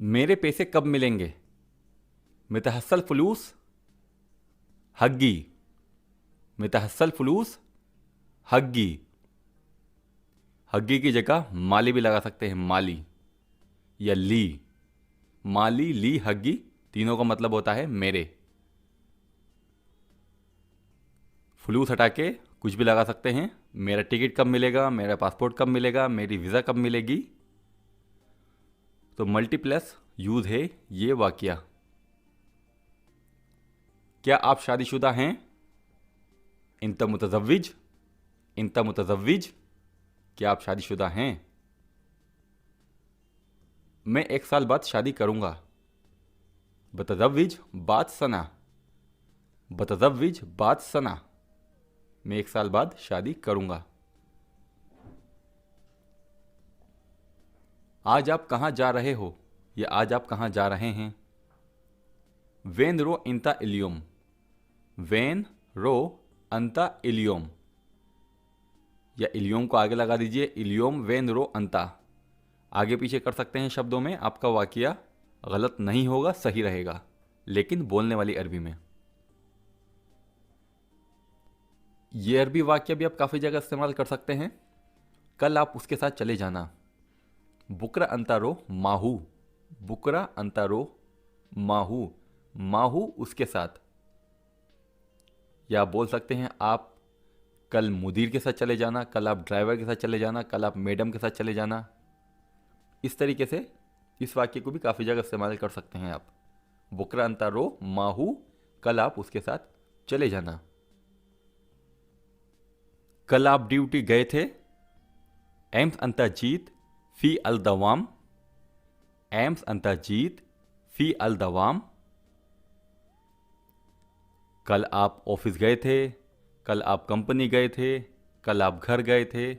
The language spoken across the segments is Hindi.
मेरे पैसे कब मिलेंगे? मितहस्सल फलूस हग्गी। मितहस्सल फलूस हग्गी। हग्गी की जगह माली भी लगा सकते हैं, माली या ली। माली, ली, हग्गी, तीनों का मतलब होता है मेरे। फलूस हटा के कुछ भी लगा सकते हैं। मेरा टिकट कब मिलेगा, मेरा पासपोर्ट कब मिलेगा, मेरी वीज़ा कब मिलेगी। तो मल्टीप्लस यूज है ये वाक्या। क्या आप शादीशुदा हैं? इंत मुतज़व्विज। इंत मुतज़व्विज। क्या आप शादीशुदा हैं? मैं 1 साल बाद शादी करूंगा। बतज़व्विज बाद सना। बतज़व्विज बाद सना। मैं 1 साल बाद शादी करूंगा। आज आप कहाँ जा रहे हो, या आज आप कहाँ जा रहे हैं। वेन रो इंता इलियम। वेन रो अंता इलियम, या इलियम को आगे लगा दीजिए, इलियम वेन रो अंता। आगे पीछे कर सकते हैं शब्दों में, आपका वाक्य गलत नहीं होगा, सही रहेगा, लेकिन बोलने वाली अरबी में। ये अरबी वाक्य भी आप काफ़ी जगह इस्तेमाल कर सकते हैं। कल आप उसके साथ चले जाना। बुकरा अंतारो माहू। बुकरा अंतारो माहू। माहू उसके साथ। या आप बोल सकते हैं आप कल मुदीर के साथ चले जाना, कल आप ड्राइवर के साथ चले जाना, कल आप मैडम के साथ चले जाना। इस तरीके से इस वाक्य को भी काफ़ी जगह इस्तेमाल कर सकते हैं आप। बुकरा अंतारो माहू, कल आप उसके साथ चले जाना। कल आप ड्यूटी गए थे। एम्स अंताजीत फी अल दवाम। एम्स अंताजीत फी अल दवाम। कल आप ऑफिस गए थे। कल आप कंपनी गए थे। कल आप घर गए थे।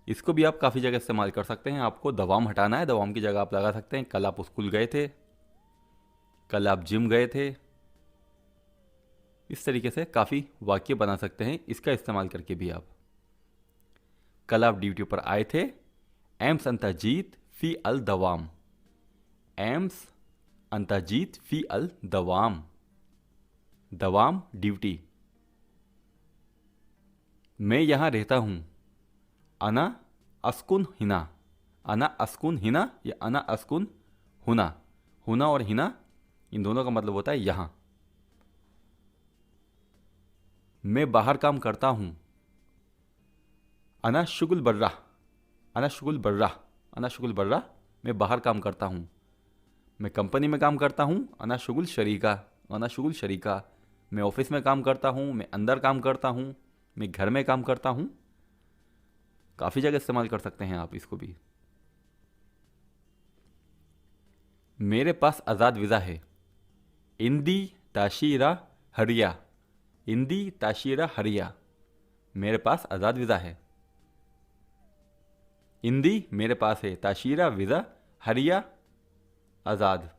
इसको भी आप काफ़ी जगह इस्तेमाल कर सकते हैं। आपको दवाम हटाना है, दवाम की जगह आप लगा सकते हैं कल आप स्कूल गए थे। कल आप जिम गए थे। इस तरीके से काफ़ी वाक्य बना सकते हैं इसका इस्तेमाल करके भी आप। कल आप ड्यूटी पर आए थे। एम्स अंताजीत फी अल दवाम। एम्स अंताजीत फी अल दवाम। दवाम ड्यूटी। मैं यहां रहता हूं। अना अस्कुन हिना। अना अस्कुन हिना या अना अस्कुन हुना। हुना और हिना इन दोनों का मतलब होता है यहां। मैं बाहर काम करता हूं। अना शुगुल बर्रा। अना शुगुल बर्रा। अना शुगुल बर्रा। मैं बाहर काम करता हूं। मैं कंपनी में काम करता हूं। अना शुगुल शरीका। अना शुगुल शरीका। मैं ऑफिस में काम करता हूं। मैं अंदर काम करता हूं। मैं घर में काम करता हूं। काफ़ी जगह इस्तेमाल कर सकते हैं आप इसको भी। मेरे पास आज़ाद वीज़ा है। इंदी ताशीरा हरिया। इंदी ताशीरा हरिया। मेरे पास आज़ाद वीज़ा है। इंदी मेरे पास है, ताशीरा वीज़ा, हरिया आज़ाद।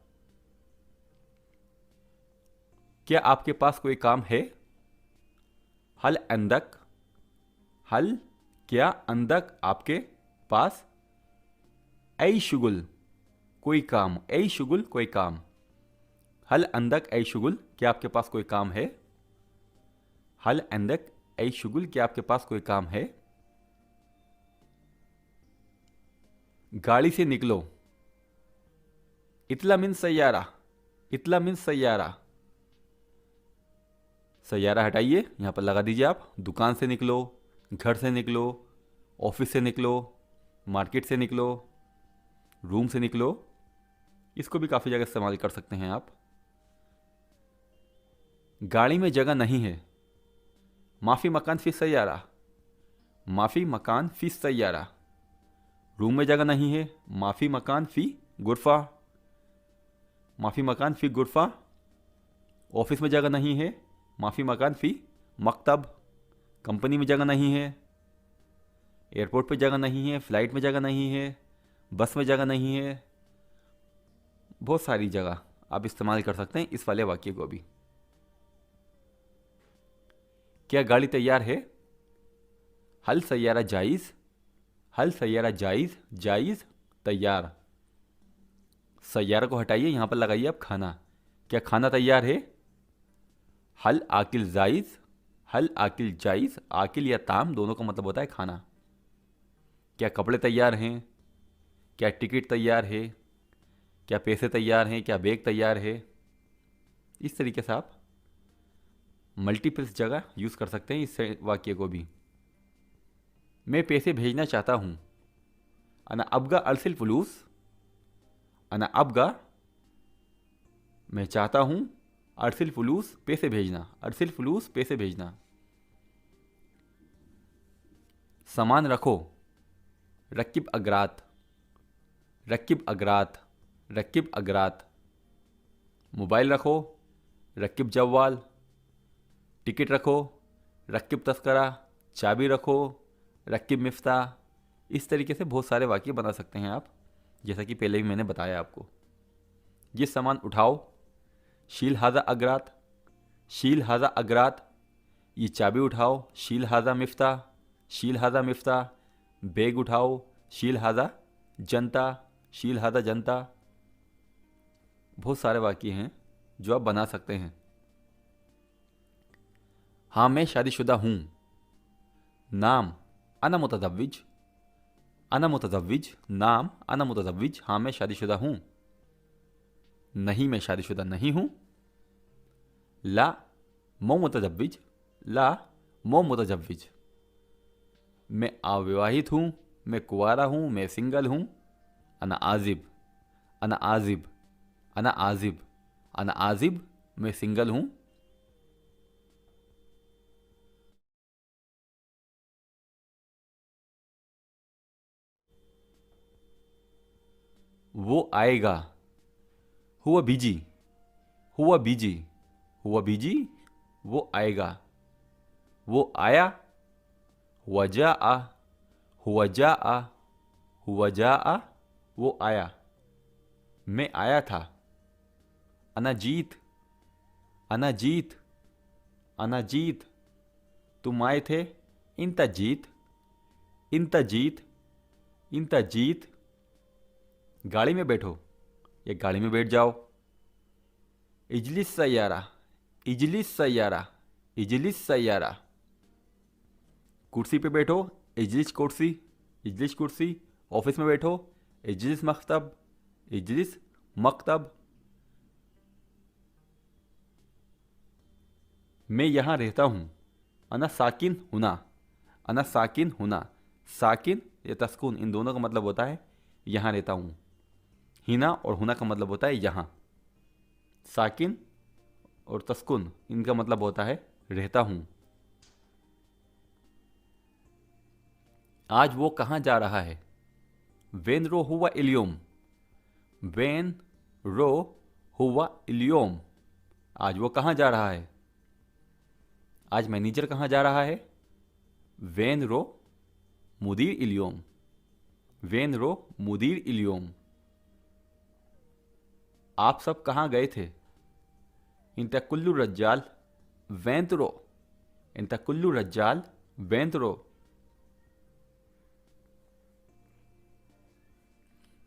क्या आपके पास कोई काम है? हल अंदक। हल क्या अंदक आपके पास। ऐ शुगुल कोई काम। ऐ शुगुल कोई काम। हल अंदक ऐ शुगुल क्या आपके पास कोई काम है। हल अंदक ऐ शुगुल क्या आपके पास कोई काम है। गाड़ी से निकलो। इतला मिन सैयारा। इतला मिन सैयारा। सैयारा हटाइए, यहां पर लगा दीजिए आप। दुकान से निकलो, घर से निकलो, ऑफिस से निकलो, मार्केट से निकलो, रूम से निकलो। इसको भी काफ़ी जगह इस्तेमाल कर सकते हैं आप। गाड़ी में जगह नहीं है। माफ़ी मकान फी सैयारा। माफ़ी मकान फी सैयारा। रूम में जगह नहीं है। माफ़ी मकान फी गुरफा। माफ़ी मकान फी गुरफा। ऑफिस में जगह नहीं है। माफ़ी मकान फी मकतब। कंपनी में जगह नहीं है। एयरपोर्ट पे जगह नहीं है। फ्लाइट में जगह नहीं है। बस में जगह नहीं है। बहुत सारी जगह आप इस्तेमाल कर सकते हैं इस वाले वाक्य को भी। क्या गाड़ी तैयार है? हल सैयारा जायज़। हल सैयारा जायज़, जायज़ तैयार। सैयारा को हटाइए, यहाँ पर लगाइए आप खाना। क्या खाना तैयार है? हल आकिल जायज़, हल आकिल जायज़, आकिल या ताम दोनों का मतलब होता है खाना। क्या कपड़े तैयार हैं? क्या टिकट तैयार है? क्या पैसे तैयार हैं? क्या बैग तैयार है? इस तरीके से आप मल्टीपल जगह यूज़ कर सकते हैं इस वाक्य को भी। मैं पैसे भेजना चाहता हूँ। अना अबगा अरसिल फलूस, अना अबगा मैं चाहता हूँ, अरसिल फलूस पैसे भेजना, अरसिल फलूस पैसे भेजना। सामान रखो, रकिब अगरात, रकिब अगरात, रकिब अगरात। मोबाइल रखो, रकिब जवाल। टिकट रखो, रकिब तस्करा। चाबी रखो, रकिब मिफ्ता। इस तरीके से बहुत सारे वाक्य बना सकते हैं आप, जैसा कि पहले भी मैंने बताया आपको। ये सामान उठाओ, शील हाजा अगरात, शील हाजा अगरात। ये चाबी उठाओ, शील हाजा मिफ्ता, शील हाजा मिफ्ता। बैग उठाओ, शील हाजा जनता, शील हाजा जनता। बहुत सारे वाक्य हैं जो आप बना सकते हैं। हाँ मैं शादीशुदा हूँ। नाम अना मुतज़व्विज, अना मुतज़व्विज। नाम अना मुतज़व्विज, हाँ मैं शादीशुदा हूँ। नहीं मैं शादीशुदा नहीं हूँ। ला मो मुतज़व्विज, ला मो मुतज़व्विज। मैं अविवाहित हूँ, मैं कुंवारा हूँ, मैं सिंगल हूँ। अना आजिब, अना आजिब, अना आजिब, अना आजिब, मैं सिंगल हूँ। वो आएगा, हुआ बिजी, हुआ बिजी, हुआ बिजी, वो आएगा। वो आया, हुआ जा आ, हुआ जा आ, हुआ जा आ, वो आया। मैं आया था। अना जीत, अना जीत, अना जीत, तुम आए थे। इंता जीत, इंता जीत, इंता जीत। गाड़ी में बैठो या गाड़ी में बैठ जाओ। इजलिस सैयारा, इजलिस सैयारा, इजलिस सैयारा। कुर्सी पे बैठो, इजलिस कुर्सी, इजलिस कुर्सी। ऑफिस में बैठो, इजलिस मकतब, इजलिस मकतब। मैं यहाँ रहता हूँ। अना साकिन हुना, अना साकिन हुना। साकिन या तस्कुन इन दोनों का मतलब होता है यहाँ रहता हूँ। हिना और हुना का मतलब होता है यहाँ। साकिन और तस्कुन इनका मतलब होता है रहता हूँ। आज वो कहाँ जा रहा है? वेन रो हुआ इलियोम, वेन रो हुआ इलियोम। आज वो कहाँ जा रहा है? आज मैनेजर कहाँ जा रहा है? वेन रो मुदीर इलियोम, वेन रो मुदीर इलियोम। आप सब कहाँ गए थे? इंता कुल्लू रज्जाल वेंतरो, इंता कुल्लू रज्जाल वेंतरो।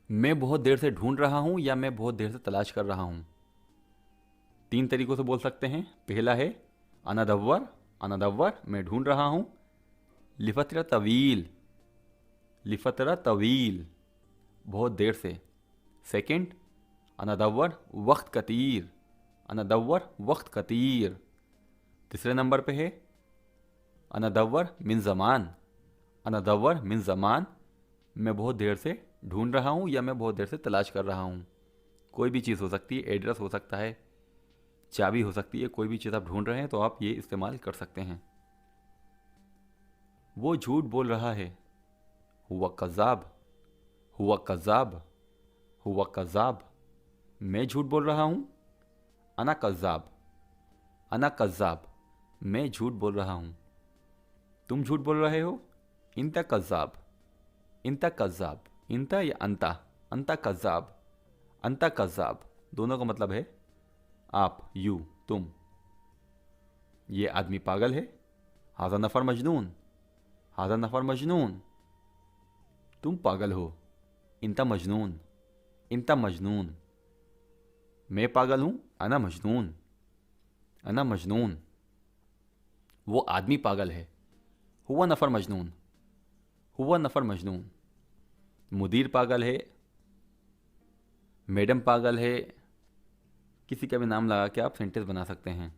मैं बहुत देर से ढूंढ रहा हूं या मैं बहुत देर से तलाश कर रहा हूं। तीन तरीकों से बोल सकते हैं। पहला है अनादव्वर, अनादव्वर मैं ढूंढ रहा हूं। लिफतरा तवील, लिफतरा तवील बहुत देर से। सेकंड अनादव्वर वक्त कतीर, अनादव्वर वक्त कतीर। तीसरे नंबर पे है अनादव्वर मिन ज़मान, अनादव्वर मिन ज़मान मैं बहुत देर से ढूंढ रहा हूँ या मैं बहुत देर से तलाश कर रहा हूँ। कोई भी चीज़ हो सकती है, एड्रेस हो सकता है, चाबी हो सकती है, कोई भी चीज़ आप ढूंढ रहे हैं तो आप ये इस्तेमाल कर सकते हैं। वो झूठ बोल रहा है। हुआ कज़ाब, हुआ कज़ाब, हुआ कज़ाब मैं झूठ बोल रहा हूँ। अना कज़ाब, अना कज़ाब मैं झूठ बोल रहा हूँ। तुम झूठ बोल रहे हो। इंता कज़ाब, इंता कज़ाब, इंता या अंता, अंता कज़ाब, अंता कज़ाब दोनों का मतलब है आप, यू, तुम। ये आदमी पागल है। हाजा नफर मजनून, हाजा नफर मजनून तुम पागल हो। इंता मजनून, इंता मजनून मैं पागल हूँ, अना मजनून, अना मजनून। वो आदमी पागल है, हुआ नफर मजनून, हुआ नफर मजनून। मुदीर पागल है, मैडम पागल है। किसी का भी नाम लगा के आप सेंटेंस बना सकते हैं।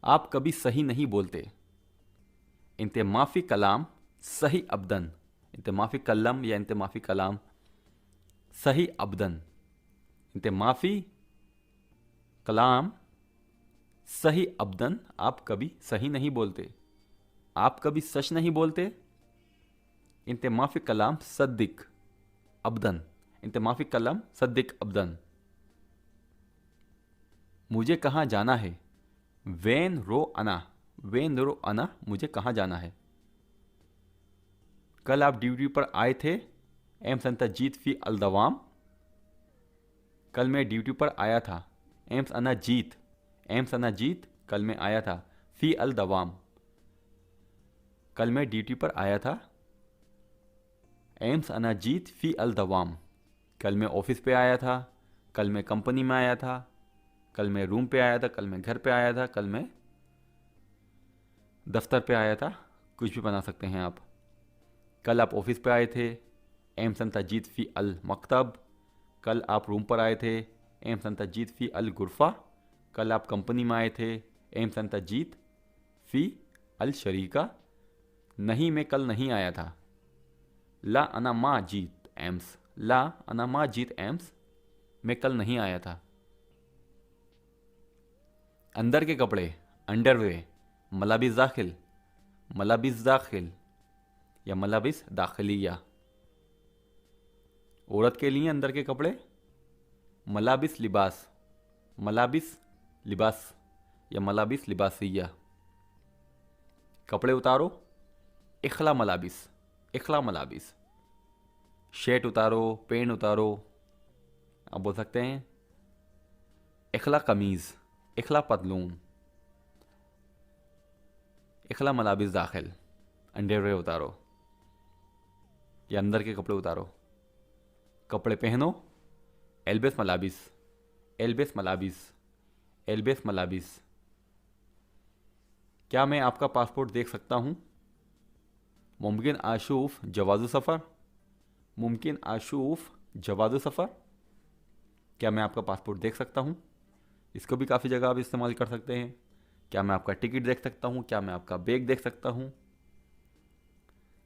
आप कभी सही नहीं बोलते, इंते माफ़ी कलाम सही अबदन, इंते माफ़ी कलम या इंते माफ़ी कलाम सही अबदन, इंते माफ़ी कलाम सही अबदन। आप कभी सही नहीं बोलते, आप कभी सच नहीं बोलते। इंते माफ़ी कलाम सद्दिक अबदन, इंते माफ़ी कलाम सद्दिक अबदन। मुझे कहाँ जाना है, वेन रो अना, वेन रो अना, मुझे कहाँ जाना है। कल आप ड्यूटी पर आए थे, एम संताजीत फी अलदवाम। कल मैं ड्यूटी पर आया था, एम्स अना जीत, एम्स अना जीत, कल मैं आया था। फी अल दवाम, कल मैं ड्यूटी पर आया था। एम्स अना जीत फी अल दवाम, कल मैं ऑफिस पे आया था, कल मैं कंपनी में आया था, कल मैं रूम पे आया था, कल मैं घर पे आया था, कल मैं दफ्तर पे आया था। कुछ भी बना सकते हैं आप। कल आप ऑफिस पे आए थे, एम संताजीत फ़ी अल मकतब। कल आप रूम पर आए थे, एम संताजीत फ़ी अल गुरफ़ा। कल आप कंपनी में आए थे, एम संताजीत फ़ी अल शरीका। नहीं, मैं कल नहीं आया था। ला अना मा जीत एम्स, ला अना मा जीत एम्स, मैं कल नहीं आया था। अंदर के कपड़े अंडरवे, मलाबिस दाखिल, मलाबिस दाखिल या मलाबिस दाखिलिया। औरत के लिए अंदर के कपड़े मलाबिस लिबास, मलाबिस लिबास या मलाबिस लिबासिया। कपड़े उतारो इखला मलाबिस, इखला मलाबिस। शर्ट उतारो, पेंट उतारो, आप बोल सकते हैं इखला कमीज़, इखला पतलून। इखला मलाबिस दाखिल, अंडरवेयर उतारो या अंदर के कपड़े उतारो। कपड़े पहनो एल्बेस मलाबिस, एल्बेस मलाबिस, एल्बेस मलाबिस। क्या मैं आपका पासपोर्ट देख सकता हूँ। मुमकिन आशूफ जवाज़ सफ़र, मुमकिन आशूफ जवाज़ सफ़र। क्या मैं आपका पासपोर्ट देख सकता हूँ। इसको भी काफ़ी जगह आप इस्तेमाल कर सकते हैं। क्या मैं आपका टिकट देख सकता हूँ, क्या मैं आपका बैग देख सकता हूँ,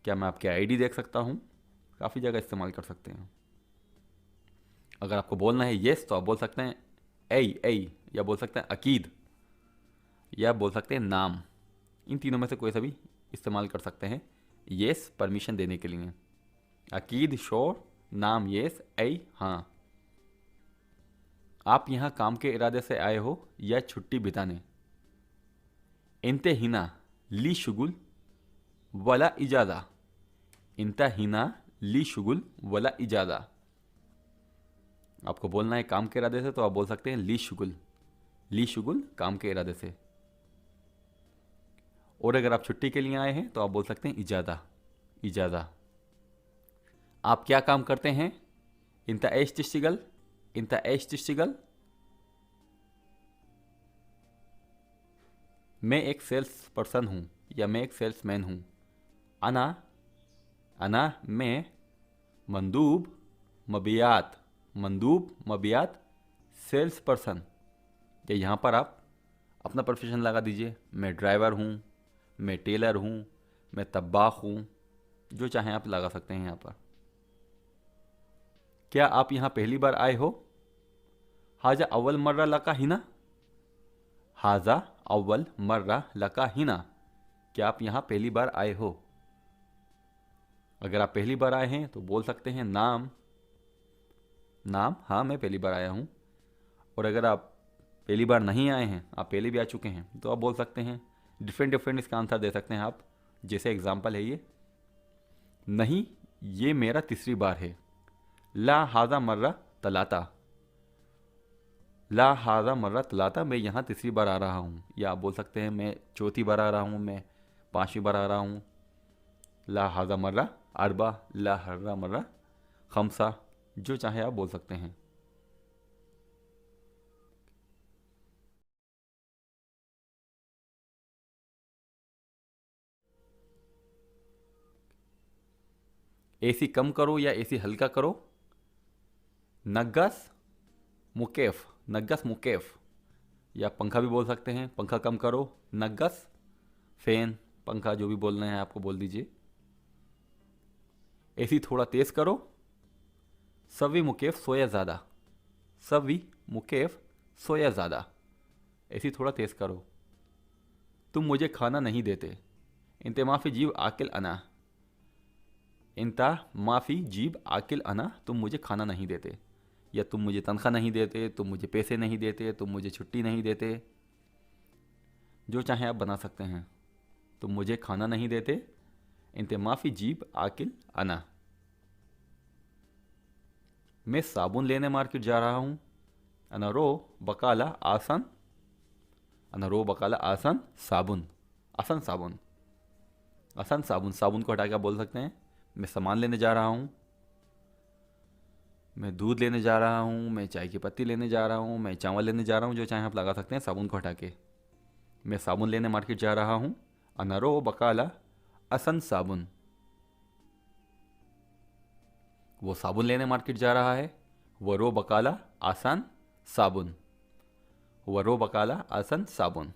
क्या मैं आपकी आईडी देख सकता हूँ। काफ़ी जगह इस्तेमाल कर सकते हैं। अगर आपको बोलना है येस तो आप बोल सकते हैं ए, या बोल सकते हैं अकीद, या बोल सकते हैं नाम। इन तीनों में से कोई सा भी इस्तेमाल कर सकते हैं येस परमिशन देने के लिए। अकीद श्योर, नाम येस, ए हाँ। आप यहाँ काम के इरादे से आए हो या छुट्टी बिताने। इंतहिना ली शुगुल वला इजाज़ा, इंतहिना ली शुगुल वला इजाज़ा। आपको बोलना है काम के इरादे से तो आप बोल सकते हैं ली शुगुल, ली शुगुल काम के इरादे से। और अगर आप छुट्टी के लिए आए हैं तो आप बोल सकते हैं इजाज़ा, इजाज़ा। आप क्या काम करते हैं। इंता एश तिश्तिगल, इंता एश तिश्तिगल। मैं एक सेल्स पर्सन हूँ या मैं एक सेल्समैन हूँ। अना, अना मैं मंदूब मबियात, मंदूब मबियात सेल्स पर्सन। या यहाँ पर आप अपना प्रोफेशन लगा दीजिए। मैं ड्राइवर हूँ, मैं टेलर हूँ, मैं तब्बाख हूँ, जो चाहें आप लगा सकते हैं यहाँ पर। क्या आप यहाँ पहली बार आए हो। हाजा अव्वल मर्रा लका हिना, हाजा अव्वल मर्रा लका हिना। क्या आप यहाँ पहली बार आए हो। अगर आप पहली बार आए हैं तो बोल सकते हैं नाम, नाम हाँ मैं पहली बार आया हूँ। और अगर आप पहली बार नहीं आए हैं, आप पहले भी आ चुके हैं, तो आप बोल सकते हैं डिफरेंट इसका आंसर दे सकते हैं आप। जैसे एग्जांपल है ये, नहीं ये मेरा तीसरी बार है। ला हाजा मर्रा तलाता, ला हाजा मर्रा तलाता, मैं यहाँ तीसरी बार आ रहा हूँ। या आप बोल सकते हैं मैं चौथी बार आ रहा हूँ, मैं पाँचवीं बार आ रहा हूँ। ला हाजा मर्रा अरबा, ला हर्रा मर्रा खमसा, जो चाहे आप बोल सकते हैं। एसी कम करो या एसी हल्का करो, नग्गस मुकेफ, नग्गस मुकेफ, या पंखा भी बोल सकते हैं, पंखा कम करो, नग्गस, फैन, पंखा, जो भी बोलना है आपको बोल दीजिए। एसी थोड़ा तेज करो, सवी मुकेफ सोया ज़्यादा, सवी मुकेफ सोया ज़्यादा, एसी थोड़ा तेज करो। तुम मुझे खाना नहीं देते, इंते माफ़ी जीब आकिल अना, इंता माफ़ी जीब आकिल अना, तुम मुझे खाना नहीं देते, या तुम मुझे तनख्वाह नहीं देते, तुम मुझे पैसे नहीं देते, तुम मुझे छुट्टी नहीं देते, जो चाहे आप बना सकते हैं। तुम मुझे खाना नहीं देते, इंते माफ़ी जीब आकिल अना। मैं साबुन लेने मार्केट जा रहा हूँ, अना रो बकाला आसन, अना रो बकाला आसन साबुन, आसन साबुन, आसन साबुन, साबुन को हटा के आप बोल सकते हैं मैं सामान लेने जा रहा हूँ, मैं दूध लेने जा रहा हूँ, मैं चाय की पत्ती लेने जा रहा हूँ, मैं चावल लेने जा रहा हूँ, जो चाहे आप लगा सकते हैं साबुन को हटा के। मैं साबुन लेने मार्केट जा रहा हूँ, अनरो बकाला असन साबुन, वो साबुन लेने मार्केट जा रहा है, वरो बकाला आसान साबुन, वरो बकाला आसन साबुन।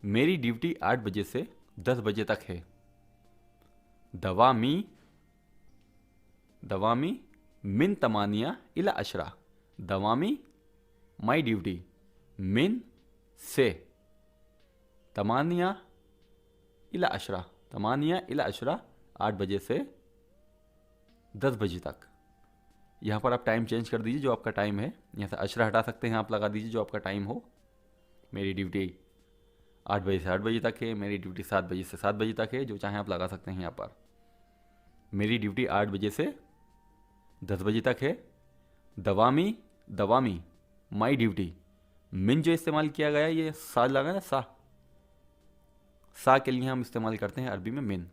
मेरी ड्यूटी 8 बजे से 10 बजे तक है, दवामी, दवामी मिन तमानिया इला अशरा, दवामी माई ड्यूटी, मिन से, तमानिया इला अशरा, तमानिया इला अशरा 8 बजे से 10 बजे तक। यहाँ पर आप टाइम चेंज कर दीजिए जो आपका टाइम है, यहाँ से अशरा हटा सकते हैं, आप लगा दीजिए जो आपका टाइम हो। मेरी ड्यूटी 8 बजे से 8 बजे तक है, मेरी ड्यूटी 7 बजे से 7 बजे तक है, जो चाहे आप लगा सकते हैं यहाँ पर। मेरी ड्यूटी 8 बजे से 10 बजे तक है, दवामी, दवामी माई ड्यूटी, मिन जो इस्तेमाल किया गया ये सा लगा ना, सा के लिए हम इस्तेमाल करते हैं अरबी में मिन।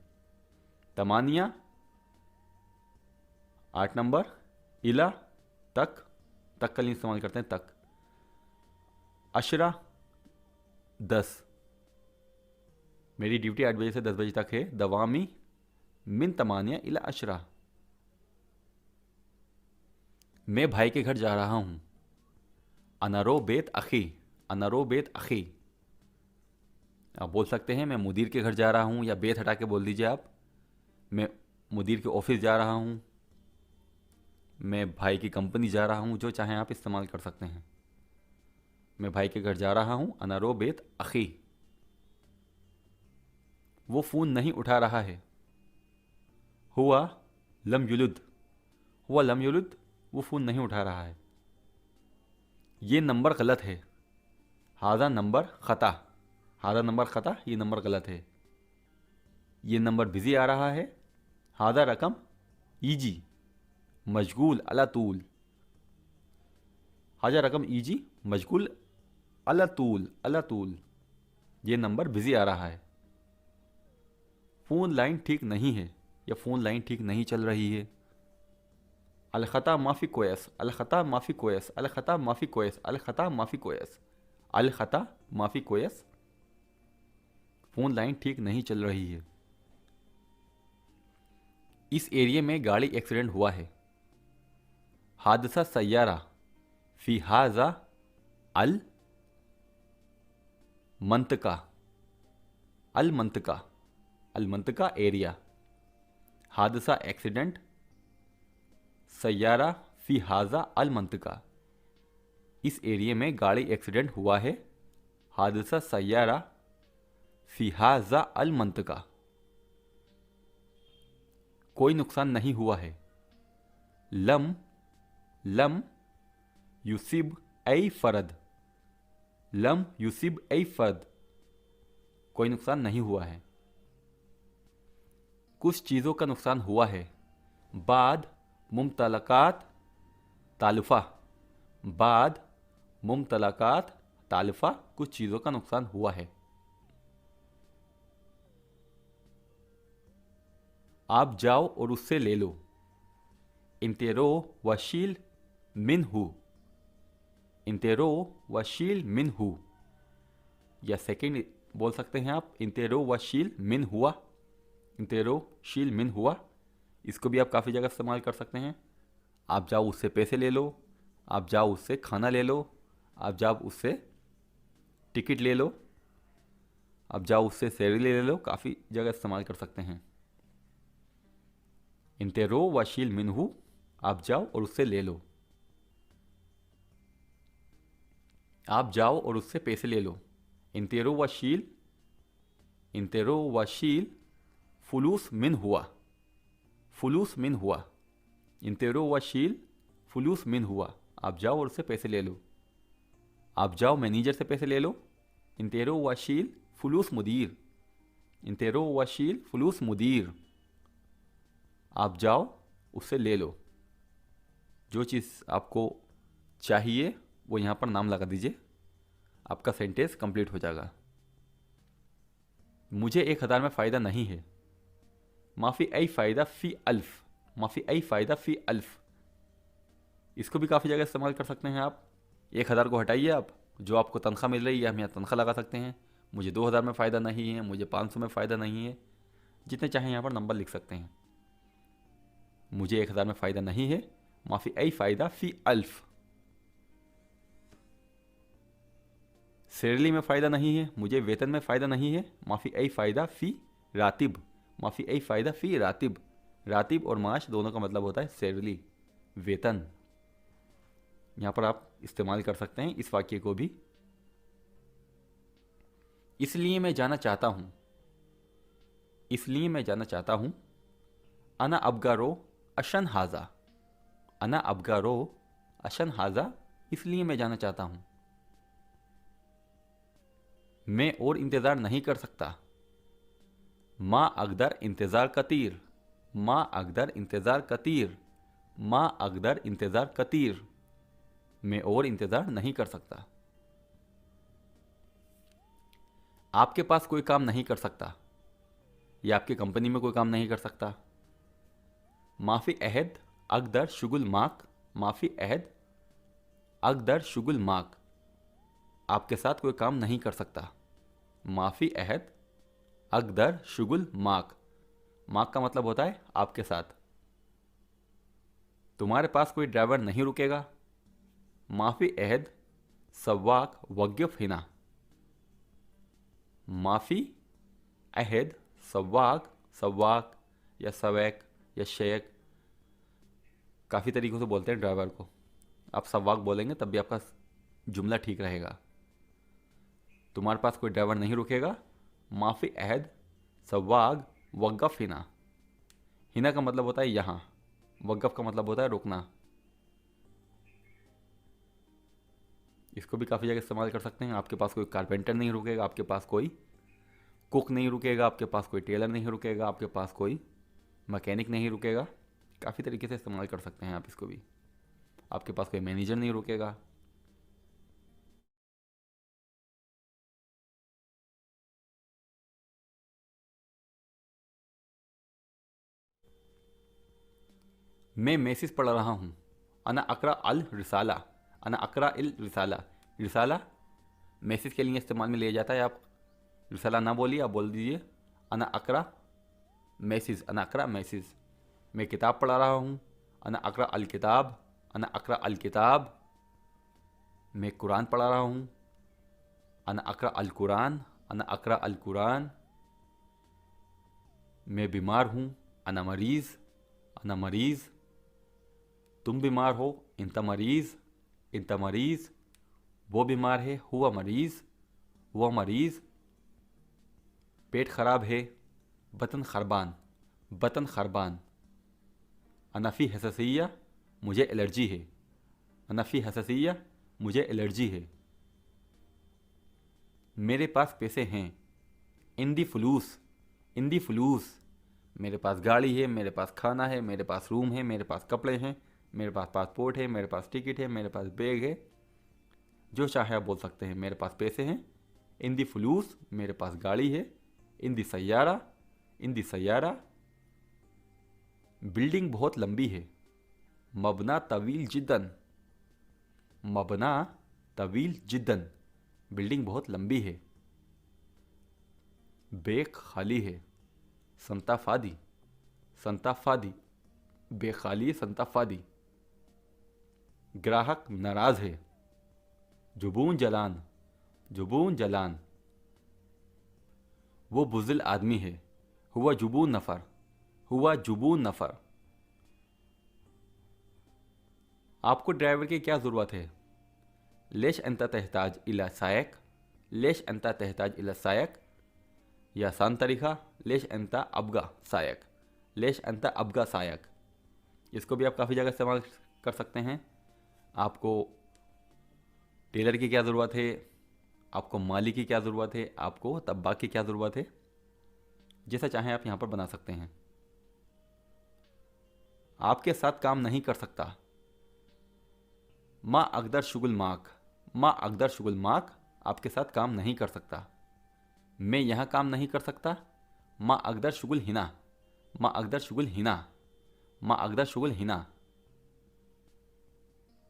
तमानिया 8 नंबर, इला तक, तक के लिए इस्तेमाल करते हैं तक, अशरा 10, मेरी ड्यूटी 8 बजे से 10 बजे तक है, दवामी मिन तमानिया इला अशरा। मैं भाई के घर जा रहा हूँ, अनरो बेत अखी, अनरो बेत अखी, आप बोल सकते हैं मैं मुदीर के घर जा रहा हूँ, या बेत हटा के बोल दीजिए आप, मैं मुदीर के ऑफिस जा रहा हूँ, मैं भाई की कंपनी जा रहा हूँ, जो चाहे आप इस्तेमाल कर सकते हैं। मैं भाई के घर जा रहा हूँ, अनरो बेत अखी। वो फ़ोन नहीं उठा रहा है, हुआ लम युलुद, हुआ लम युलुद, वो फ़ोन नहीं उठा रहा है। ये नंबर गलत है, हाजा नंबर ख़ता, हाजा नंबर ख़ता, ये नंबर गलत है। ये नंबर बिज़ी आ रहा है, हाजा रकम ईजी मशगूल अला तूल, हाजा रकम ईजी मशगूल अला तूल, अला तूल, ये नंबर बिज़ी आ रहा है। फ़ोन लाइन ठीक नहीं है, या फ़ोन लाइन ठीक नहीं चल रही है। अलखता माफ़ी कोयस, अलखता माफ़ी कोयस, अलखता माफ़ी कोयस, अलखता माफ़ी कोयस, अलखता माफ़ी कोयस, फ़ोन लाइन ठीक नहीं चल रही है। इस एरिया में गाड़ी एक्सीडेंट हुआ है, हादसा सैयारा फी हाजा अल मंतका, अल मंतका, अल मंतका एरिया, हादसा एक्सीडेंट, सैयारा फी हाजा अल मंतका, इस एरिया में गाड़ी एक्सीडेंट हुआ है, हादसा सैयारा फी हाजा अल मंतका, कोई नुकसान नहीं हुआ है। लम, लम युसिब ऐ फरद, लम युसिब ऐ फरद, कोई नुकसान नहीं हुआ है। कुछ चीज़ों का नुकसान हुआ है, बाद मुमतलकात तालुफा, बाद मुमतलकात तालुफा, कुछ चीज़ों का नुकसान हुआ है। आप जाओ और उससे ले लो, इंतेरो वशील मिनहू, इंतेरो वशील मिनहू, या सेकंड बोल सकते हैं आप, इंतेरो वशील मिन हुआ, इंतेरो शील मिन हुआ, इसको भी आप काफ़ी जगह इस्तेमाल कर सकते हैं। आप जाओ उससे पैसे ले लो, आप जाओ उससे खाना ले लो, आप जाओ उससे टिकट ले लो, आप जाओ उससे सैलरी ले लो, काफ़ी जगह इस्तेमाल कर सकते हैं। इंतेरो व शील मिनहू, आप जाओ और उससे ले लो, आप जाओ और उससे पैसे ले लो। इंतेरो व शील फुलूस मिन हुआ, फुलूस मिन हुआ, इंतेरो व शील फुलूस मिन हुआ, आप जाओ और उससे पैसे ले लो, आप जाओ मैनेजर से पैसे ले लो। इंतेरो व शील फुलूस मुदीर, इंतेरो व शील फुलूस मुदीर, आप जाओ उससे ले लो। जो चीज़ आपको चाहिए वो यहाँ पर नाम लगा दीजिए, आपका सेंटेंस कंप्लीट हो जाएगा। मुझे 1,000 में फ़ायदा नहीं है। माफ़ी आई फ़ायदा फ़ी अल्फ़, माफ़ी आई फ़ायदा फ़ी अल्फ़, इसको भी काफ़ी जगह इस्तेमाल कर सकते हैं आप। 1,000 को हटाइए, आप जो आपको तनख्वाह मिल रही है हम यहाँ तनख्वाह लगा सकते हैं। मुझे 2,000 में फ़ायदा नहीं है, मुझे 500 में फ़ायदा नहीं है, जितने चाहें यहाँ पर नंबर लिख सकते हैं। मुझे 1,000 में फ़ायदा नहीं है, माफ़ी आई फ़ायदा फ़ी अल्फ़। सैलरी में फ़ायदा नहीं है, मुझे वेतन में फ़ायदा नहीं है, माफ़ी आई फ़ायदा फ़ी रातिब, माफ़ी आई फ़ायदा फ़ी रातिब। रातिब और माश दोनों का मतलब होता है सैलरी, वेतन। यहाँ पर आप इस्तेमाल कर सकते हैं इस वाक्य को भी। इसलिए मैं जाना चाहता हूँ, इसलिए मैं जाना चाहता हूँ। अना अबगारो अशन हाजा, अना अबगारो अशन हाजा, इसलिए मैं जाना चाहता हूँ। मैं और इंतज़ार नहीं कर सकता। माँ अकदर इंतज़ार कतीर, माँ अकदर इंतज़ार कतीर, माँ अकदर इंतज़ार कतीर, मैं और इंतज़ार नहीं कर सकता। आपके पास कोई काम नहीं कर सकता, या आपकी कंपनी में कोई काम नहीं कर सकता। माफ़ी अहद अकदर शुगुल माक, माफ़ी अहद अकदर शुगुल माक, आपके साथ कोई काम नहीं कर सकता। माफ़ी अहद अकदर शुगुल माक, माक का मतलब होता है आपके साथ। तुम्हारे पास कोई ड्राइवर नहीं रुकेगा। माफ़ी अहद सवाक वक़्फ़ हिना, माफ़ी अहद सवाक, सवाक या सवैक या शेक, काफ़ी तरीक़ों से बोलते हैं ड्राइवर को। आप सवाक बोलेंगे तब भी आपका जुमला ठीक रहेगा। तुम्हारे पास कोई ड्राइवर नहीं रुकेगा। माफ़ी अहद सवाक वक़्फ़ हिना, हिना का मतलब होता है यहाँ, वक़्फ़ का मतलब होता है रुकना। इसको भी काफ़ी जगह इस्तेमाल कर सकते हैं। आपके पास कोई कारपेंटर नहीं रुकेगा, आपके पास कोई कुक नहीं रुकेगा, आपके पास कोई टेलर नहीं रुकेगा, आपके पास कोई मैकेनिक नहीं रुकेगा। काफ़ी तरीके से इस्तेमाल कर सकते हैं आप इसको भी। आपके पास कोई मैनेजर नहीं रुकेगा। मैं मैसेज पढ़ रहा हूँ। अना अकरा अल रिसाला, अना अकरा इल रिसाला, रिसाला मैसेज के लिए इस्तेमाल में लिया जाता है। आप रिसाला ना बोलिए, आप बोल दीजिए अना अकरा मैसेज, अना अकरा मैसेज। मैं किताब पढ़ा रहा हूँ। अना अकरा अल किताब, अना अकरा अल किताब। मैं कुरान पढ़ा रहा हूँ। अना अकरा अल कुरान, अना अकरा अल कुरान। मैं बीमार हूँ। अना मरीज़, अना मरीज़। तुम बीमार हो। इंता मरीज़, इंता मरीज़। वो बीमार है। हुआ मरीज़, हुआ मरीज़। पेट खराब है। बतन खरबान, बतन खरबान। अनफ़ी हससिया, मुझे एलर्जी है। अनफ़ी हससिया, मुझे एलर्जी है। मेरे पास पैसे हैं। इंदी फलूस, इंदी फलूस। मेरे पास गाड़ी है, मेरे पास खाना है, मेरे पास रूम है, मेरे पास कपड़े हैं, मेरे पास पासपोर्ट है, मेरे पास टिकट है, मेरे पास बैग है। जो चाहे आप बोल सकते हैं। मेरे पास पैसे हैं। इंदी फलूस, मेरे पास गाड़ी है। इंदी सैयारा, इंदी सैयारा। बिल्डिंग बहुत लंबी है। मबना तवील जिद्दन, मबना तवील जिद्दन। बिल्डिंग बहुत लंबी है। बैग खाली है। संताफादी, संताफादी, बेखाली संताफादी। ग्राहक नाराज है, जुबून जलान, जुबून जलान। वो बुज़िल आदमी है, हुआ जुबून नफ़र, हुआ जुबून नफ़र। आपको ड्राइवर की क्या ज़रूरत है? लेश अंता तहताज इला सायक, लेश अंता तहताज इला सायक। या आसान तरीका, लेश अंता अबगा सायक, लेश अंता अबगा सायक। इसको भी आप काफ़ी जगह इस्तेमाल कर सकते हैं। आपको टेलर की क्या ज़रूरत है, आपको माली की क्या ज़रूरत है, आपको तब्बाक की क्या ज़रूरत है, जैसा चाहें आप यहाँ पर बना सकते हैं। आपके साथ काम नहीं कर सकता, माँ अकदर शुगुल माक, माँ अकदर शुगुल माक। आपके साथ काम नहीं कर सकता। मैं यहाँ काम नहीं कर सकता, माँ अकदर शुगुल हिना, माँ अकदर शुगुल हिना, माँ अकदर शुगुल हिना।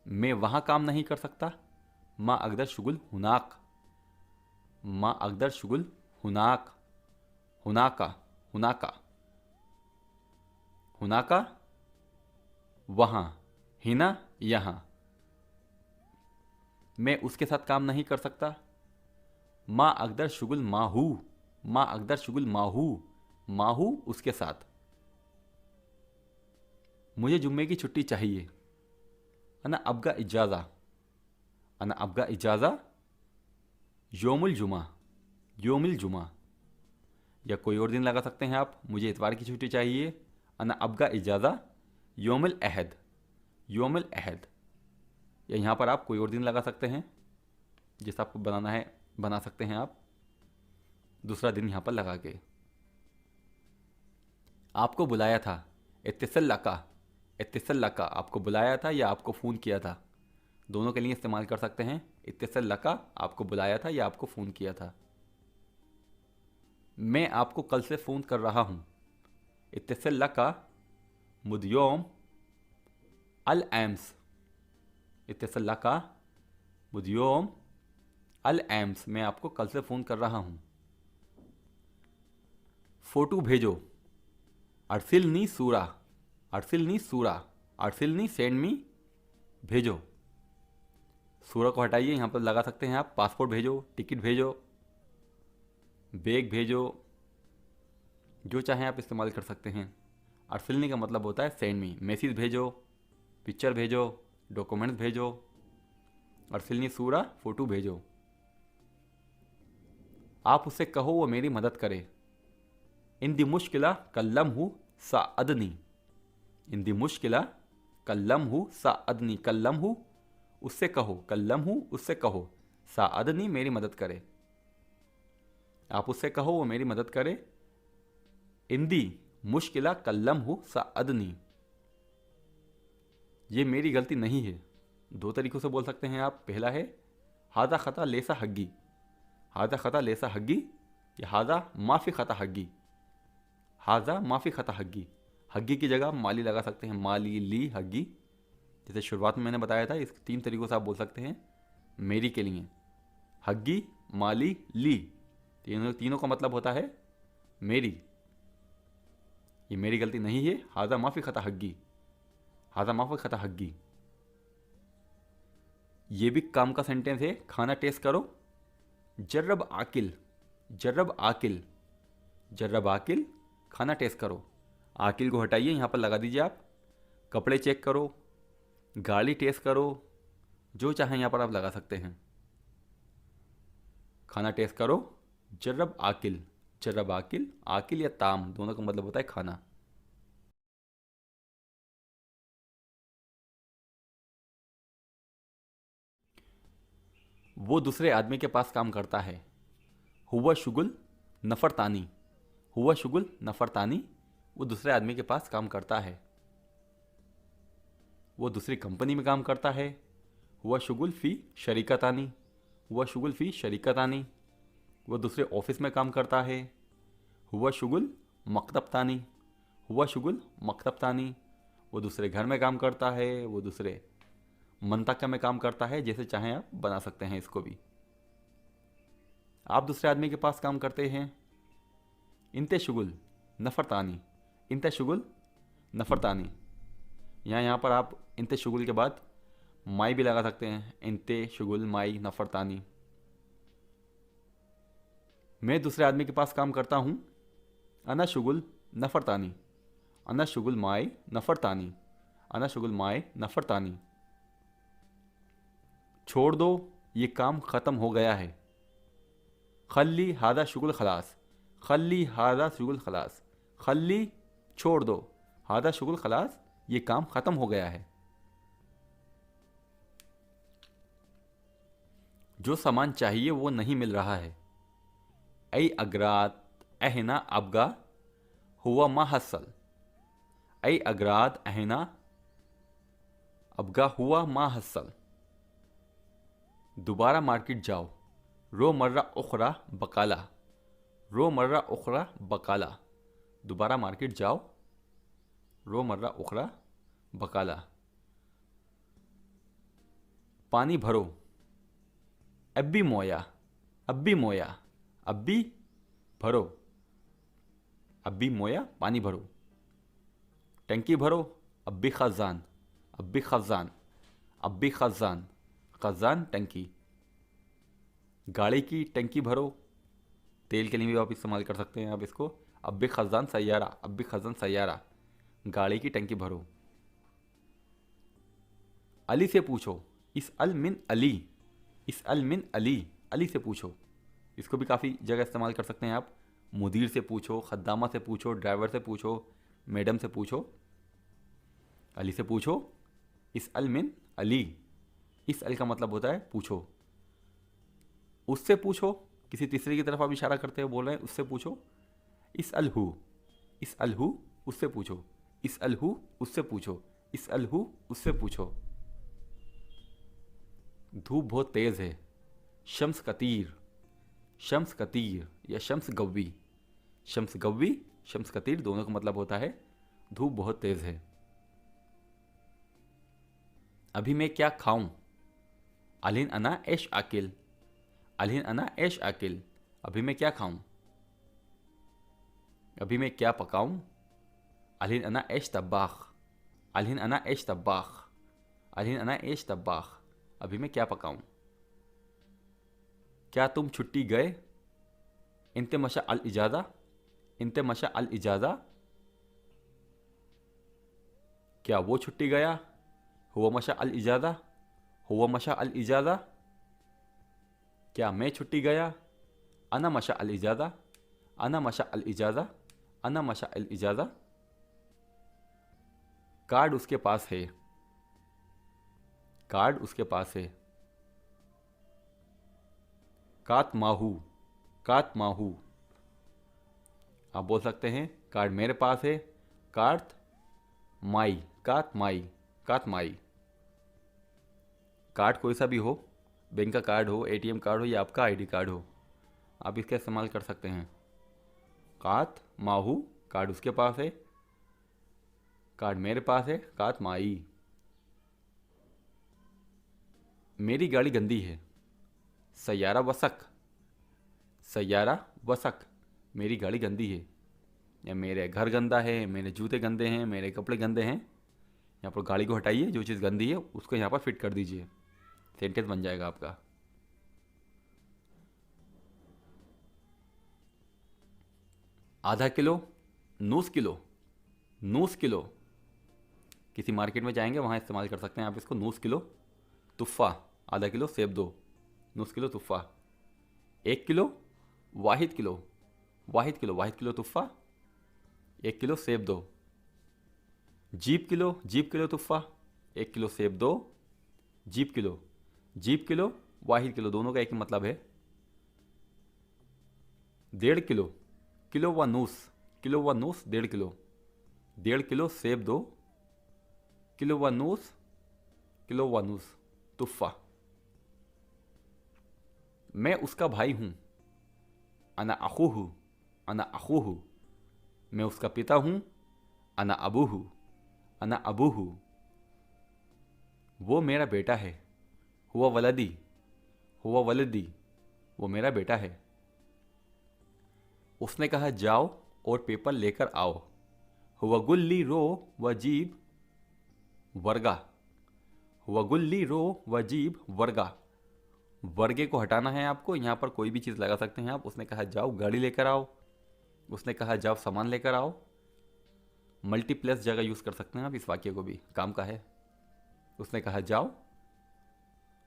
मैं वहाँ काम नहीं कर सकता, माँ अकदर शुगुल हुनाक, माँ अकदर शुगुल हुनाक, हुनाका, हुनाका, हुनाका वहाँ, हिना यहाँ। मैं उसके साथ काम नहीं कर सकता, माँ अकदर शुगुल माहू, माँ अकदर शुगुल माहू, माहू उसके साथ। मुझे जुम्मे की छुट्टी चाहिए, अना अबगा इजाज़ा, अना अबगा इजाज़ा। योमुल जुमा, योमुल जुमा। या कोई और दिन लगा सकते हैं आप, मुझे इतवार की छुट्टी चाहिए, अना अबगा इजाज़ा योमुल अहद, योमुल अहद। या यहाँ पर आप कोई और दिन लगा सकते हैं, जैसा आपको बनाना है बना सकते हैं आप दूसरा दिन यहाँ पर लगा के। आपको बुलाया था, इत्तिसल लका, इत्तिसल लका। आपको बुलाया था या आपको फ़ोन किया था, दोनों के लिए इस्तेमाल कर सकते हैं। इत्तिसल लका, आपको बुलाया था या आपको फ़ोन किया था। मैं आपको कल से फ़ोन कर रहा हूँ, इत्तिसल लका मुद्योम अल एम्स, इत्तिसल लका मुद्योम अल एम्स। मैं आपको कल से फ़ोन कर रहा हूँ। फ़ोटो भेजो, अरसिलनी सूरा, अरसिलनी सूरा, अरसिलनी सेंड मी, भेजो। सूरा को हटाइए, यहाँ पर लगा सकते हैं आप पासपोर्ट भेजो, टिकट भेजो, बैग भेजो, जो चाहें आप इस्तेमाल कर सकते हैं। अरसिलनी का मतलब होता है सेंड मी, मैसेज भेजो, पिक्चर भेजो, डॉक्यूमेंट्स भेजो। अरसिलनी सूरा, फ़ोटो भेजो। आप उससे कहो वो मेरी मदद करे, इन दी मुश्किला कल्लम हूँ साअदनी, इन दी मुश्किला कल्लम हूँ साअदनी। कल्लम हूँ उससे कहो, कल्लम हूँ उससे कहो, साअदनी मेरी मदद करे। आप उससे कहो वो मेरी मदद करे, इंदी मुश्किला कल्लम हूँ साअदनी। ये मेरी गलती नहीं है। दो तरीक़ों से बोल सकते हैं आप। पहला है हादा ख़ता लेसा हग्गी, हादा ख़ता लेसा हग्गी, या हादा माफ़ी ख़ता हग्गी, हाजा माफ़ी ख़ता हग्गी। हग्गी की जगह माली लगा सकते हैं, माली, ली, हग्गी। जैसे शुरुआत में मैंने बताया था, इस 3 तरीक़ों से आप बोल सकते हैं मेरी के लिए। हग्गी, माली, ली, तीनों का मतलब होता है मेरी। ये मेरी गलती नहीं है। हाजा माफ़ी ख़ता हग्गी, हाजा माफ़ी ख़ता हग्गी। ये भी काम का सेंटेंस है। खाना टेस्ट करो, जर्रब आकिल, जर्रब आकिल, जर्रब आकिल, खाना टेस्ट करो। आकिल को हटाइए, यहाँ पर लगा दीजिए आप कपड़े चेक करो, गाड़ी टेस्ट करो, जो चाहें यहाँ पर आप लगा सकते हैं। खाना टेस्ट करो, जर्रब आकिल, जर्रब आकिल। आकिल या ताम दोनों का मतलब होता है खाना। वो दूसरे आदमी के पास काम करता है, हुआ शुगुल नफ़रतानी, हुआ शुगुल नफ़रतानी। वो दूसरे आदमी के पास काम करता है, वो दूसरी कंपनी में काम करता है। हुआ शुगुल फ़ी शरीकतानी, हुआ शुगुल फ़ी शरीकतानी। वो दूसरे ऑफिस में काम करता है। हुआ शुगुल मकतब तानी, हुआ शुगुल मकतब तानी। वो दूसरे घर में काम करता है, वो दूसरे मंतका में काम करता है। जैसे चाहें आप बना सकते हैं इसको भी। आप दूसरे आदमी के पास काम करते हैं, इंते शुगुल नफ़रतानी, इंत शुगुल नफ़रतानी। यहाँ पर आप इंत शुगुल के बाद माई भी लगा सकते हैं, इंते शुगुल माई नफ़रतानी। मैं दूसरे आदमी के पास काम करता हूँ, अना शुगुल नफ़रतानी, अना शुगुल माई नफ़रतानी, अना शुगुल माई नफ़रतानी। छोड़ दो, ये काम ख़त्म हो गया है। खल्ली हादा शुगुल खलास, खल्ली हादा शुगुल खलास, खल्ली छोड़ दो, हादा शुगुल खलास ये काम ख़त्म हो गया है। जो सामान चाहिए वो नहीं मिल रहा है। ऐ अगरात अहना अबगा हुआ मा हसल, ऐ अगरात अहना अबगा हुआ मा हसल। दोबारा मार्केट जाओ, रो मर्रा उखरा बकाला, रो मर्रा उखरा बकाला। दोबारा मार्केट जाओ, रो मर्रा उखरा बकाला। पानी भरो, अब्बी मोया, अब्बी मोया, अब्बी भरो, अब्बी मोया पानी भरो। टंकी भरो, अब्बी खजान, अब्बी खजान, अब्बी खजान, खजान टंकी। गाड़ी की टंकी भरो, तेल के लिए भी आप इस्तेमाल कर सकते हैं आप इसको। अब्बी खजान सैयारा, अब्बी खजान सैयारा, गाड़ी की टंकी भरो। अली से पूछो, इस अल मिन अली, इस अल मिन अली, अली से पूछो। इसको भी काफ़ी जगह इस्तेमाल कर सकते हैं आप। मुदीर से पूछो, खद्दामा से पूछो, ड्राइवर से पूछो, मैडम से पूछो। अली से पूछो, इस अल मिन अली, इस अल का मतलब होता है पूछो। उससे पूछो, किसी तीसरे की तरफ आप इशारा करते हो, बोल रहे हैं उससे पूछो। इस अल हु, इस अल हु उससे पूछो, इस अल हु उससे पूछो, इस अल हु उससे पूछो। धूप बहुत तेज़ है, शम्स कतीर, शम्स कतीर या शम्स गव्वी, शम्स गव्वी, शम्स कतीर दोनों का मतलब होता है धूप बहुत तेज़ है। अभी मैं क्या खाऊं, अलिन अना ऐश आकिल, अलिन अना ऐश आकिल, अभी मैं क्या खाऊं। अभी मैं क्या पकाऊं, अलिन अना ऐश तब्बाख, अलिन अना ऐश तब्बाख, अलिन अना ऐश तब्बाख, अभी मैं क्या पकाऊं। क्या तुम छुट्टी गए, इंते मशा अल इजाज़ा, इंते मशा अल इजाज़ा। क्या वो छुट्टी गया, हुआ मशा अल इजाज़ा, हुआ मशा अल इजाज़ा। क्या मैं छुट्टी गया, अना मशा अल इजाज़ा, अना मशा अल इजाज़ा, अना मशा अल इजाज़ा। कार्ड उसके पास है, कार्ड उसके पास है। कात माहू, कात माहू, आप बोल सकते हैं कार्ड मेरे पास है, कार्ड माई, कात माई, कात माई। कार्ड कोई सा भी हो, बैंक का कार्ड हो, एटीएम कार्ड हो या आपका आईडी कार्ड हो, आप इसका इस्तेमाल कर सकते हैं। कात माहू, कार्ड उसके पास है, कार्ड मेरे पास है, कात माई। मेरी गाड़ी गंदी है, सैयारा वसक, सैयारा वसक, मेरी गाड़ी गंदी है। या मेरे घर गंदा है, मेरे जूते गंदे हैं, मेरे कपड़े गंदे हैं। यहाँ पर गाड़ी को हटाइए, जो चीज़ गंदी है उसको यहाँ पर फिट कर दीजिए, सेंटेंस बन जाएगा आपका। आधा किलो, नूस किलो, नूस किलो। किसी मार्केट में जाएंगे वहाँ इस्तेमाल कर सकते हैं आप इसको। नूस किलो तुफ़ा, आधा किलो सेब दो, नूस किलो तुफ़ा। 1 किलो, वाहिद किलो, वाहिद किलो, वाहिद किलो तुफ़ा, 1 किलो सेब दो। जीप किलो, जीप किलो तुफ़ा, 1 किलो सेब दो, जीप किलो, जीप किलो, वाहिद किलो, दोनों का एक ही मतलब है। 1.5 किलो, किलो व नूस, किलो व नूस 1.5 किलो, 1.5 किलो सेब दो, किलो व नूस, किलो व नूस तुफ़ा। मैं उसका भाई हूँ, अना अखूहू, अना अखूहू, मैं उसका पिता हूँ, अना अबूहू, अना अबूहू। वो मेरा बेटा है, हुआ वलदी, हुआ वलदी, वो मेरा बेटा है। उसने कहा जाओ, और पेपर लेकर आओ। वगुल्ली रो वजीब वर्गा। वगुल्ली रो वजीब वर्गा। वर्गे को हटाना है आपको, यहाँ पर कोई भी चीज़ लगा सकते हैं आप। उसने कहा जाओ गाड़ी लेकर आओ, उसने कहा जाओ सामान लेकर आओ। मल्टीप्लेस जगह यूज़ कर सकते हैं आप इस वाक्य को भी, काम का है। उसने कहा जाओ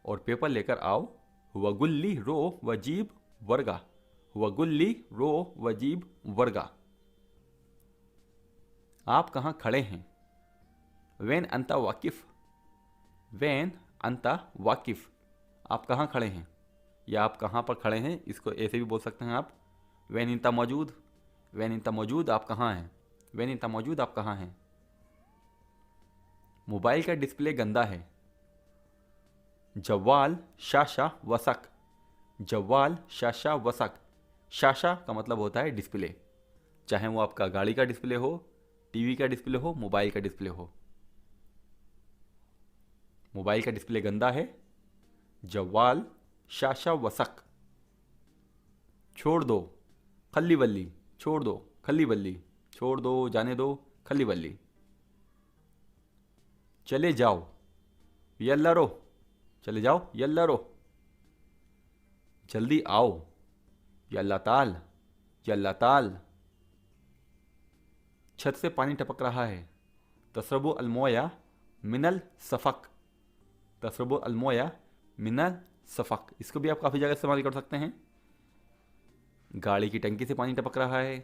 और पेपर लेकर आओ। वगुल्ली रो वजीब वर्गा। वगुल्ली रो वजीब वर्गा। आप कहाँ खड़े हैं? वैन अंता वाकिफ। वैन अंता वाकिफ। आप कहाँ खड़े हैं या आप कहाँ पर खड़े हैं, इसको ऐसे भी बोल सकते हैं आप। वैन इंता मौजूद। वैन इंता मौजूद, आप कहाँ हैं? वैन इंता मौजूद, आप कहाँ हैं? मोबाइल का डिस्प्ले गंदा है। जवाल शाशा वसक। जवाल शाशा वसक। शाशा का मतलब होता है डिस्प्ले, चाहे वो आपका गाड़ी का डिस्प्ले हो, टीवी का डिस्प्ले हो, मोबाइल का डिस्प्ले हो। मोबाइल का डिस्प्ले गंदा है। जवाल शाशा वसक। छोड़ दो खल्ली वल्ली। छोड़ दो खल्ली वल्ली। छोड़ दो, जाने दो, खल्ली वल्ली। चले जाओ यल्ला रो। चले जाओ यल्ला रो। जल्दी आओ यल्ला ताल। यल्ला ताल। छत से पानी टपक रहा है। तसरबु अलमोया मिनल सफक। तसरबु अलमोया मिनल सफक। इसको भी आप काफ़ी जगह इस्तेमाल कर सकते हैं। गाड़ी की टंकी से पानी टपक रहा है,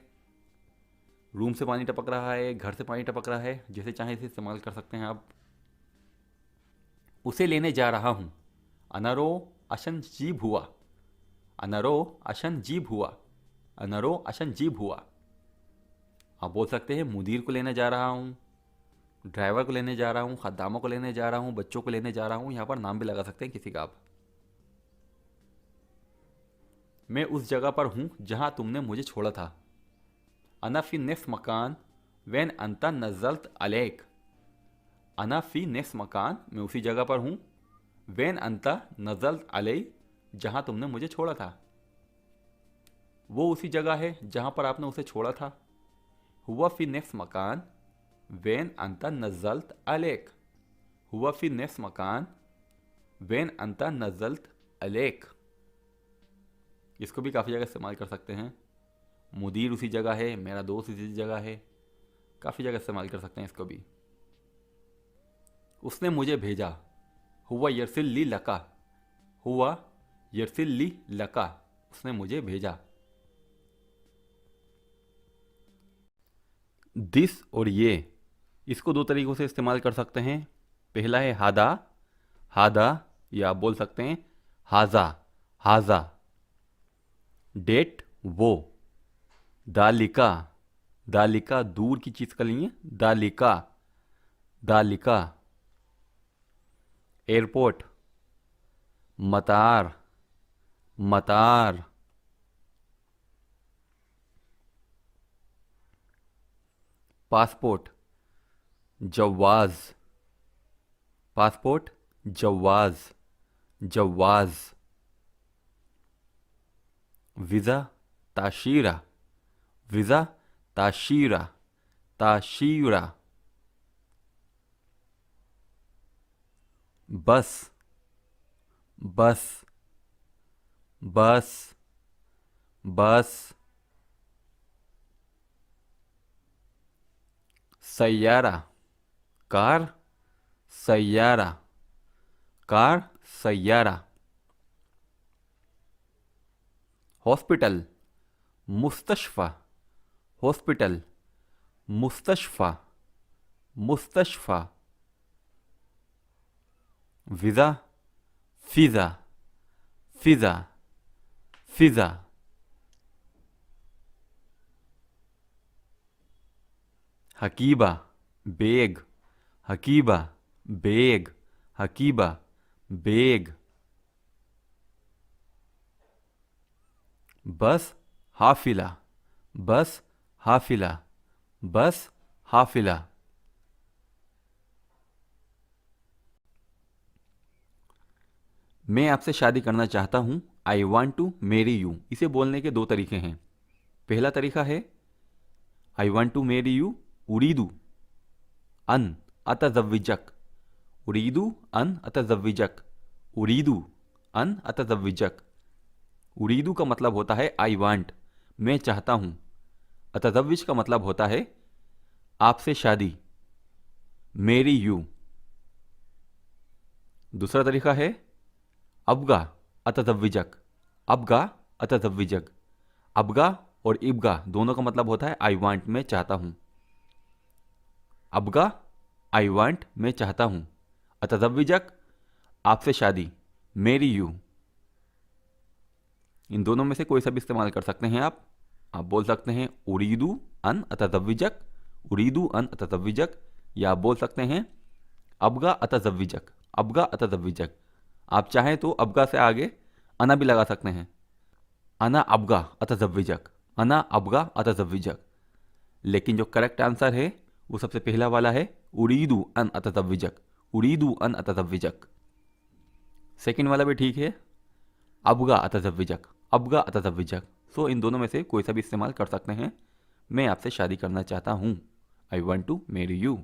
रूम से पानी टपक रहा है, घर से पानी टपक रहा है, जैसे चाहे इसे इस्तेमाल कर सकते हैं आप। उसे लेने जा रहा हूँ। अनरो अशन जीब हुआ। अनरो अशन जीब हुआ। अनरो अशन जीब हुआ। आप बोल सकते हैं मुदीर को लेने जा रहा हूँ, ड्राइवर को लेने जा रहा हूँ, खद्दामों को लेने जा रहा हूँ, बच्चों को लेने जा रहा हूँ। यहाँ पर नाम भी लगा सकते हैं किसी का आप। मैं उस जगह पर हूँ जहाँ तुमने मुझे छोड़ा था। अना फी नेफ्स मकान वैन अंता नज़ल्त अलैक। अना फी नेफ्स मकान, मैं उसी जगह पर हूँ। वैन अंता नज़ल्त अलैक, जहाँ तुमने मुझे छोड़ा था। वो उसी जगह है जहाँ पर आपने उसे छोड़ा था। हुआ फी नेफ्स मकान वैन अंता नज़ल्त अलैक। हुआ फी नेफ्स मकान वैन अंता नज़ल्त अलैक। इसको भी काफ़ी जगह इस्तेमाल कर सकते हैं। मुदीर उसी जगह है, मेरा दोस्त उसी जगह है, काफ़ी जगह इस्तेमाल कर सकते हैं इसको भी। उसने मुझे भेजा। हुआ यरसिल ली लका। हुआ यरसिल ली लका। उसने मुझे भेजा। दिस और ये, इसको दो तरीक़ों से इस्तेमाल कर सकते हैं। पहला है हादा। हादा, या आप बोल सकते हैं हाजा। हाजा। डेट वो। दालिका। दालिका दूर की चीज़ का लिए दालिका। दालिका। एयरपोर्ट। मतार। मतार। पासपोर्ट। जवाज। पासपोर्ट जवाज। जवाज। वीज़ा ताशीरा। वीज़ा ताशीरा। ताशीरा। बस। बस। बस। बस। सैयारा। कार। सैयारा। कार। सैयारा। हॉस्पिटल। मुस्तशफ़ा। हॉस्पिटल। मुस्तशफ़ा। मुस्तशफ़ा। वीज़ा। फ़िज़ा। फ़िज़ा। फ़िज़ा। हकीबा बेग। हकीबा बेग। हकीबा बेग। बस हाफिला। बस हाफिला। बस हाफिला। मैं आपसे शादी करना चाहता हूँ। I want to marry you. इसे बोलने के दो तरीके हैं। पहला तरीका है I want to marry you, उरीदू अन अतज़व्विजक, उरीदू अन अतज़व्विजक, उरीदू अन अतज़व्विजक। उरीदू का मतलब होता है आई वांट, मैं चाहता हूं। अतज़व्विज का मतलब होता है आपसे शादी, मेरी यू। दूसरा तरीका है अबगा अतज़व्विजक, अबगा अतज़व्विजक। अबगा और इबगा दोनों का मतलब होता है आई वांट, मैं चाहता हूं। अबगा आई वांट, मैं चाहता हूं। अतज़व्विजक आपसे शादी, मेरी यू। इन दोनों में से कोई सा भी इस्तेमाल कर सकते हैं आप। आप बोल सकते हैं उरीदू अन अतज़व्विजक, उरीदू अन अतज़व्विजक, या आप बोल सकते हैं अबगा अतज़व्विजक, अबगा अतज़व्विजक। आप चाहें तो अबगा से आगे अना भी लगा सकते हैं, अना अबगा अतज़व्विजक, अना अबगा अतज़व्विजक। लेकिन जो करेक्ट आंसर है वो सबसे पहला वाला है, उरीदू अन अतज़व्विजक, उरीदू अन अतज़व्विजक। सेकंड वाला भी ठीक है, अबगा अतज़व्विजक, अबगा अतज़व्विजक। सो इन दोनों में से कोई सा भी इस्तेमाल कर सकते हैं। मैं आपसे शादी करना चाहता हूँ, I want to marry you.